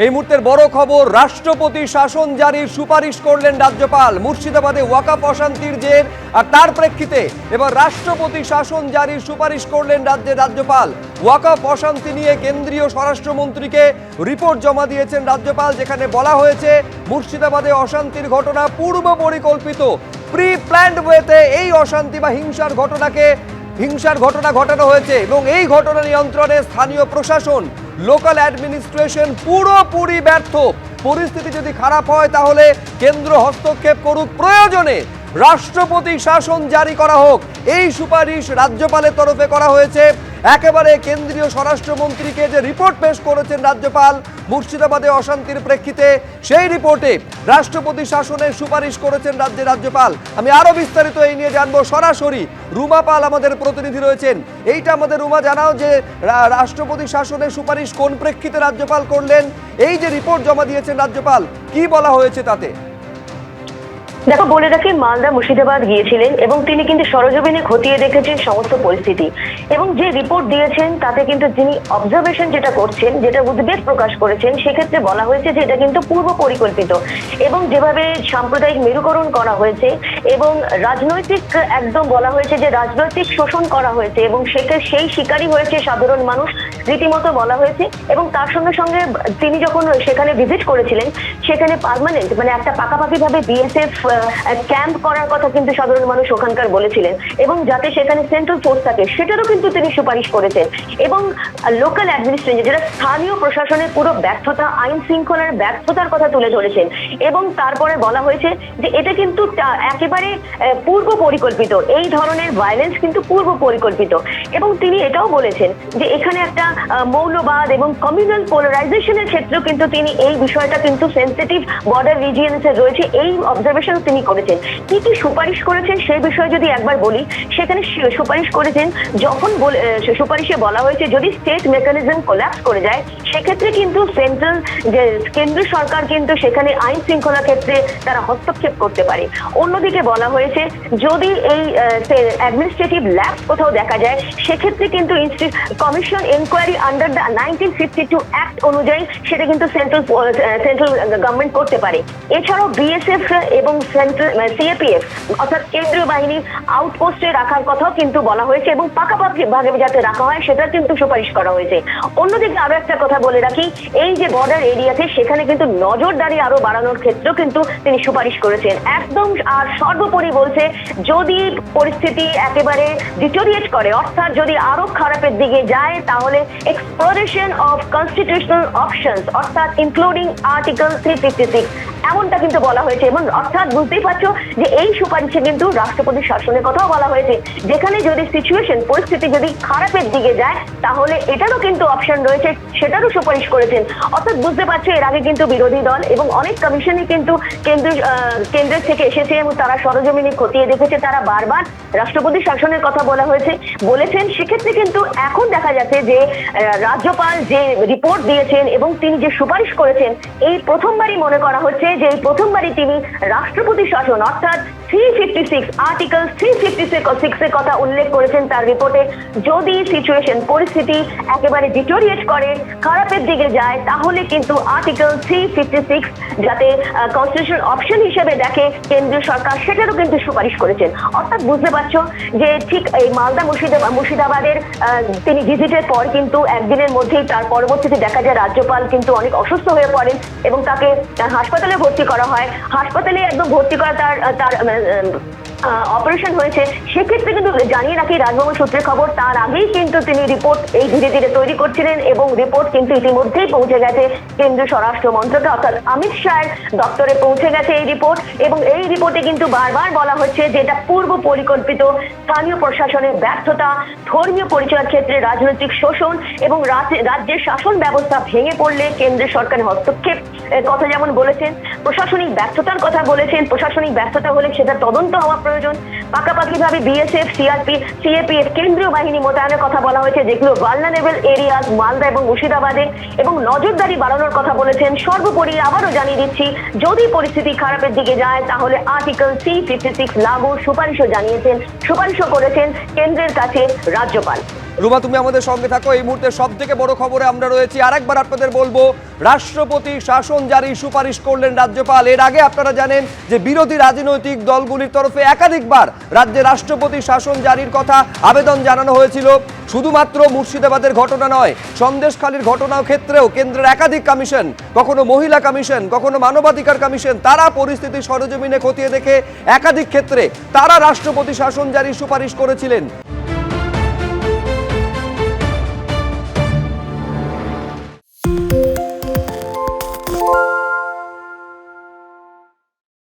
এই মুহূর্তের বড় খবর, রাষ্ট্রপতি শাসন জারির সুপারিশ করলেন রাজ্যপাল। মুর্শিদাবাদে ওয়াকফ অশান্তির জের আর তার প্রেক্ষিতে এবার রাষ্ট্রপতি শাসন জারির সুপারিশ করলেন রাজ্যের রাজ্যপাল। ওয়াকফ অশান্তি নিয়ে কেন্দ্রীয় স্বরাষ্ট্রমন্ত্রীকে রিপোর্ট জমা দিয়েছেন রাজ্যপাল, যেখানে বলা হয়েছে মুর্শিদাবাদে অশান্তির ঘটনা পূর্ব পরিকল্পিত, প্রি প্ল্যান্ড ওয়েতে এই অশান্তি বা হিংসার ঘটনা ঘটানো হয়েছে এবং এই ঘটনা নিয়ন্ত্রণে স্থানীয় প্রশাসন, লোকাল অ্যাডমিনিস্ট্রেশন পুরোপুরি ব্যর্থ। পরিস্থিতি যদি খারাপ হয় তাহলে কেন্দ্র হস্তক্ষেপ করুক, প্রয়োজনে রাষ্ট্রপতি শাসন জারি করা হোক, এই সুপারিশ রাজ্যপালের তরফে করা হয়েছে। একেবারে কেন্দ্রীয় স্বরাষ্ট্রমন্ত্রীকে যে রিপোর্ট পেশ করেছেন রাজ্যপাল মুর্শিদাবাদে অশান্তির প্রেক্ষিতে, সেই রিপোর্টে রাষ্ট্রপতি শাসনের সুপারিশ করেছেন রাজ্যের রাজ্যপাল। আমি আরো বিস্তারিত এই নিয়ে জানবো, সরাসরি রুমা পাল আমাদের প্রতিনিধি রয়েছেন। এইটা আমাদের রুমা জানাও যে রাষ্ট্রপতি শাসনের সুপারিশ কোন প্রেক্ষিতে রাজ্যপাল করলেন, এই যে রিপোর্ট জমা দিয়েছেন রাজ্যপাল, কি বলা হয়েছে তাতে? দেখো, বলে রাখি, মালদা মুর্শিদাবাদ গিয়েছিলেন এবং তিনি কিন্তু সরজমিনে খতিয়ে দেখেছেন সমস্ত পরিস্থিতি এবং যে রিপোর্ট দিয়েছেন তাতে কিন্তু তিনি অবজারভেশন যেটা করছেন, যেটা উদ্বেগ প্রকাশ করেছেন, সেক্ষেত্রে বলা হয়েছে যে এটা কিন্তু পূর্ব পরিকল্পিত এবং যেভাবে সাম্প্রদায়িক মেরুকরণ করা হয়েছে এবং রাজনৈতিক, একদম বলা হয়েছে যে রাজনৈতিক শোষণ করা হয়েছে এবং সেই শিকারই হয়েছে সাধারণ মানুষ, রীতিমতো বলা হয়েছে। এবং তার সঙ্গে সঙ্গে তিনি যখন সেখানে ভিজিট করেছিলেন, সেখানে পার্মানেন্ট মানে একটা পাকাপাকি ভাবে বিএসএফ ক্যাম্প করার কথা কিন্তু সাধারণ মানুষ ওখানকার বলেছিলেন এবং যাতে সেখানে সেন্ট্রাল ফোর্স থাকে সেটারও কিন্তু তিনি সুপারিশ করেছেন। এবং লোকাল অ্যাডমিনিস্ট্রেশন, যেটা স্থানীয় প্রশাসনের পুরো ব্যর্থতা, আইন শৃঙ্খলার ব্যর্থতার কথা তুলে ধরেছেন এবং তারপরে বলা হয়েছে যে এটা কিন্তু একেবারে পূর্ব পরিকল্পিত, এই ধরনের ভায়োলেন্স কিন্তু পূর্ব পরিকল্পিত। এবং তিনি এটাও বলেছেন যে এখানে একটা মৌলবাদ এবং কমিউনাল পোলারাইজেশনের ক্ষেত্রেও কিন্তু তিনি এই বিষয়টা কিন্তু সেন্সিটিভ বর্ডার রিজিয়নসে রয়েছে, এই অবজারভেশন তিনি করেছেন। কি কি সুপারিশ করেছেন সেই বিষয়ে যদি একবার বলি, সেখানে সুপারিশ করেছেন, যখন সুপারিশে বলা হয়েছে যদি স্টেট মেকানিজম কোল্যাপস করে যায় সেক্ষেত্রে কিন্তু কেন্দ্র সরকার কিন্তু সেখানে আইন শৃঙ্খলা ক্ষেত্রে তারা হস্তক্ষেপ করতে পারে। অন্যদিকে বলা হয়েছে যদি এই অ্যাডমিনিস্ট্রেটিভ ল্যাপস কোথাও দেখা যায় সেক্ষেত্রে কিন্তু commission enquiry under the 1952 act অনুযায়ী সেটা কিন্তু সেন্ট্রাল গভর্নমেন্ট করতে পারে। এছাড়াও বিএসএফ এবং সিএপিএফ অর্থাৎ কেন্দ্রীয় বাহিনী আউটপোস্টে রাখার কথাও কিন্তু বলা হয়েছে এবং পাকাপাকি ভাগে যাতে রাখা হয় সেটা কিন্তু সুপারিশ করা হয়েছে। অন্যদিকে আরো একটা কথা বলে রাখি, এই যে বর্ডার এরিয়াতে সেখানে কিন্তু নজরদারি আরো বাড়ানোর ক্ষেত্রেও কিন্তু তিনি সুপারিশ করেছেন একদম। আর সর্বোপরি বলছে যদি পরিস্থিতি একেবারে ডিটোরিয়েট করে, অর্থাৎ যদি আরো খারাপের দিকে যায়, তাহলে এক্সপ্লোরেশন অফ কনস্টিটিউশনাল অপশনস অর্থাৎ ইনক্লুডিং আর্টিকেল 356 এমনটা কিন্তু বলা হয়েছে। এবং অর্থাৎ বুঝতেই পারছো যে এই সুপারিশে কিন্তু রাষ্ট্রপতি শাসনের কথাও বলা হয়েছে, যেখানে যদি সিচুয়েশন পরিস্থিতি যদি খারাপের দিকে যায় তাহলে এটারও কিন্তু অপশন রয়েছে, সেটারও সুপারিশ করেছেন। অর্থাৎ বুঝতে পারছো এর আগে কিন্তু বিরোধী দল এবং অনেক কমিশনই কিন্তু কেন্দ্রের থেকে এসেছে এবং তারা সরজমিনে খতিয়ে দেখেছে, তারা বারবার রাষ্ট্রপতি শাসনের কথা বলেছেন। সেক্ষেত্রে কিন্তু এখন দেখা যাচ্ছে যে রাজ্যপাল যে রিপোর্ট দিয়েছেন এবং তিনি যে সুপারিশ করেছেন, এই প্রথমবারই মনে করা হচ্ছে যে এই প্রথমবারই তিনি রাষ্ট্রপতি শাসন অর্থাৎ 356 আর্টিকেল 356 এর কথা উল্লেখ করেছেন তার রিপোর্টে। যদি সিচুয়েশন পরিস্থিতি একেবারে ডিটোরিয়েট করে, খারাপের দিকে যায়, তাহলে কিন্তু আর্টিকেল 356 যাতে কনস্টিটিউশনাল অপশন হিসেবে দেখে কেন্দ্রীয় সরকার, সেটারও কিন্তু সুপারিশ করেছেন। অর্থাৎ বুঝতে পারছো যে ঠিক এই মালদা মুর্শিদাবাদের তিনি ভিজিটের পর কিন্তু একদিনের মধ্যেই তার পরবর্তীতে দেখা যায় রাজ্যপাল কিন্তু অনেক অসুস্থ হয়ে পড়েন এবং তাকে হাসপাতালে ভর্তি করা হয়। হাসপাতালে একদম ভর্তি করা তার অপারেশন হয়েছে। সেক্ষেত্রে কিন্তু জানিয়ে রাখি, রাজভবন সূত্রে খবর, তার আগেই কিন্তু তিনি রিপোর্ট এই ধীরে ধীরে তৈরি করছিলেন এবং রিপোর্ট কিন্তু ইতিমধ্যেই পৌঁছে গেছে কেন্দ্রীয় স্বরাষ্ট্র মন্ত্রকে অর্থাৎ অমিত শাহের দপ্তরে পৌঁছে গেছে এই রিপোর্ট। এবং এই রিপোর্টে কিন্তু বারবার বলা হচ্ছে যে এটা পূর্ব পরিকল্পিত, স্থানীয় প্রশাসনের ব্যর্থতা, ধর্মীয় পরিচয়ের ক্ষেত্রে রাজনৈতিক শোষণ এবং রাজ্যের শাসন ব্যবস্থা ভেঙে পড়লে কেন্দ্রীয় সরকারের হস্তক্ষেপ কথা যেমন বলেছেন, প্রশাসনিক ব্যর্থতার কথা বলেছেন। প্রশাসনিক ব্যর্থতা হলে সেটা তদন্ত হওয়া প্রয়োজন। পাকাপাকিভাবে বিএসএফ, সিএপিএফ কেন্দ্রীয় বাহিনী মোতায়েনের কথা বলা হয়েছে, যেগুলো ভালনারেবল এরিয়াস মালদা এবং মুর্শিদাবাদে, এবং নজরদারি বাড়ানোর কথা বলেছেন। সর্বোপরি আবারও জানিয়ে দিচ্ছি, যদি পরিস্থিতি খারাপের দিকে যায় তাহলে আর্টিকেল 356 লাগুর সুপারিশও করেছেন কেন্দ্রের কাছে রাজ্যপাল। রুমা, তুমি আমাদের সঙ্গে থাকো। এই মুহূর্তে সব থেকে বড় খবরে আমরা রয়েছি। আরেকবার আপনাদের বলবো, রাষ্ট্রপতি শাসন জারির সুপারিশ করলেন রাজ্যপাল। এর আগে আপনারা জানেন যে বিরোধী রাজনৈতিক দলগুলির তরফে একাধিকবার রাজ্যে রাষ্ট্রপতি শাসন জারির কথা আবেদন জানানো হয়েছিল। শুধুমাত্র মুর্শিদাবাদের ঘটনা নয়, সন্দেশখালীর ঘটনার ক্ষেত্রেও কেন্দ্রের একাধিক কমিশন, কখনো মহিলা কমিশন, কখনো মানবাধিকার কমিশন, তারা পরিস্থিতি সরেজমিনে খতিয়ে দেখে একাধিক ক্ষেত্রে তারা রাষ্ট্রপতি শাসন জারির সুপারিশ করেছিলেন।